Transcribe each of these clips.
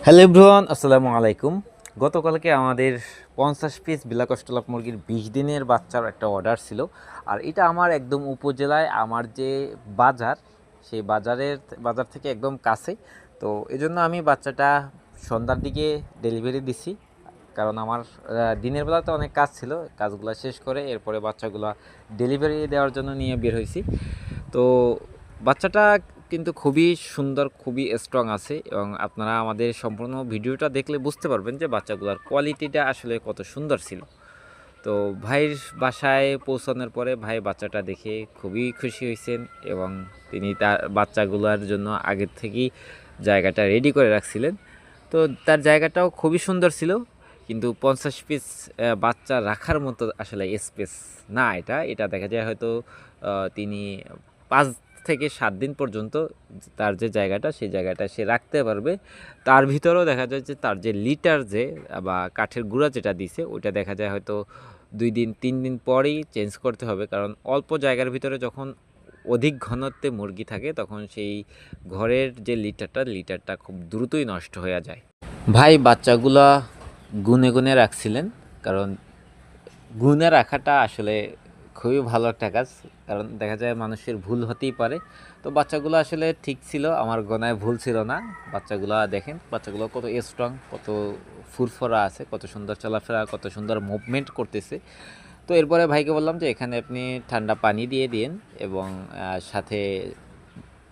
Hello everyone, আসসালামু আলাইকুম। গতকালকে আমাদের 50 পিস বিলাকষ্টলাপ মুরগির 20 দিনের বাচ্চার একটা অর্ডার ছিল। আর এটা আমার একদম উপজেলায় আমার যে বাজার, সেই বাজার থেকে একদম কাছে। তো এজন্য আমি বাচ্চাটা সন্ধ্যার দিকে ডেলিভারি দিছি, কারণ আমার দিনের বেলাতে অনেক কাজ ছিল, কাজগুলো শেষ করে এরপরে বাচ্চাগুলো ডেলিভারি দেওয়ার জন্য নিয়ে বের হয়েছি। তো বাচ্চাটা কিন্তু খুবই সুন্দর, খুবই স্ট্রং আছে, এবং আপনারা আমাদের সম্পূর্ণ ভিডিওটা দেখলে বুঝতে পারবেন যে বাচ্চাগুলোর কোয়ালিটিটা আসলে কত সুন্দর ছিল। তো ভাইয়ের বাসায় পৌঁছানোর পরে ভাই বাচ্চাটা দেখে খুবই খুশি হয়েছেন, এবং তিনি তার বাচ্চাগুলোর জন্য আগের থেকেই জায়গাটা রেডি করে রাখছিলেন। তো তার জায়গাটাও খুবই সুন্দর ছিল, কিন্তু 50 পিস বাচ্চা রাখার মতো আসলে স্পেস না। এটা দেখা যায় হয়তো তিনি 5 থেকে 7 দিন পর্যন্ত তার যে জায়গাটা, সেই জায়গাটা সে রাখতে পারবে। তার ভিতরেও দেখা যায় যে তার যে লিটার যে বা কাঠের গুঁড়া যেটা দিছে, ওইটা দেখা যায় হয়তো 2 দিন 3 দিন পরেই চেঞ্জ করতে হবে, কারণ অল্প জায়গার ভিতরে যখন অধিক ঘনত্বে মুরগি থাকে তখন সেই ঘরের যে লিটারটা খুব দ্রুতই নষ্ট হয়ে যায়। ভাই বাচ্চাগুলা গুনে গুনে রাখছিলেন, কারণ গুনে রাখাটা আসলে খুবই ভালো একটা কাজ, কারণ দেখা যায় মানুষের ভুল হতেই পারে। তো বাচ্চাগুলো আসলে ঠিক ছিল, আমার গণায় ভুল ছিল না। বাচ্চাগুলো দেখেন, বাচ্চাগুলো কত স্ট্রং, কত ফুরফুরা আছে, কত সুন্দর চলাফেরা, কত সুন্দর মুভমেন্ট করতেছে। তো এরপরে ভাইকে বললাম যে এখানে আপনি ঠান্ডা পানি দিয়ে দিন, এবং সাথে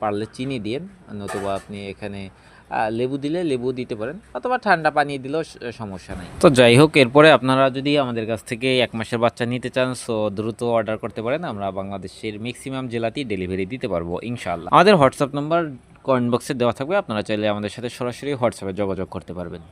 পারলে চিনি দিন, নতুবা আপনি এখানে লেবু দিলে লেবু দিতে পারেন, অথবা ঠান্ডা পানি দিলেও সমস্যা নাই। তো যাই হোক, এরপরে আপনারা যদি আমাদের কাছ থেকে 1 মাসের বাচ্চা নিতে চান, সো দ্রুত অর্ডার করতে পারেন। আমরা বাংলাদেশের ম্যাক্সিমাম জেলাতেই ডেলিভারি দিতে পারবো ইনশাআল্লাহ। আমাদের হোয়াটসঅ্যাপ নাম্বার কমেন্ট বক্সে দেওয়া থাকবে, আপনারা চাইলে আমাদের সাথে সরাসরি হোয়াটসঅ্যাপে যোগাযোগ করতে পারবেন।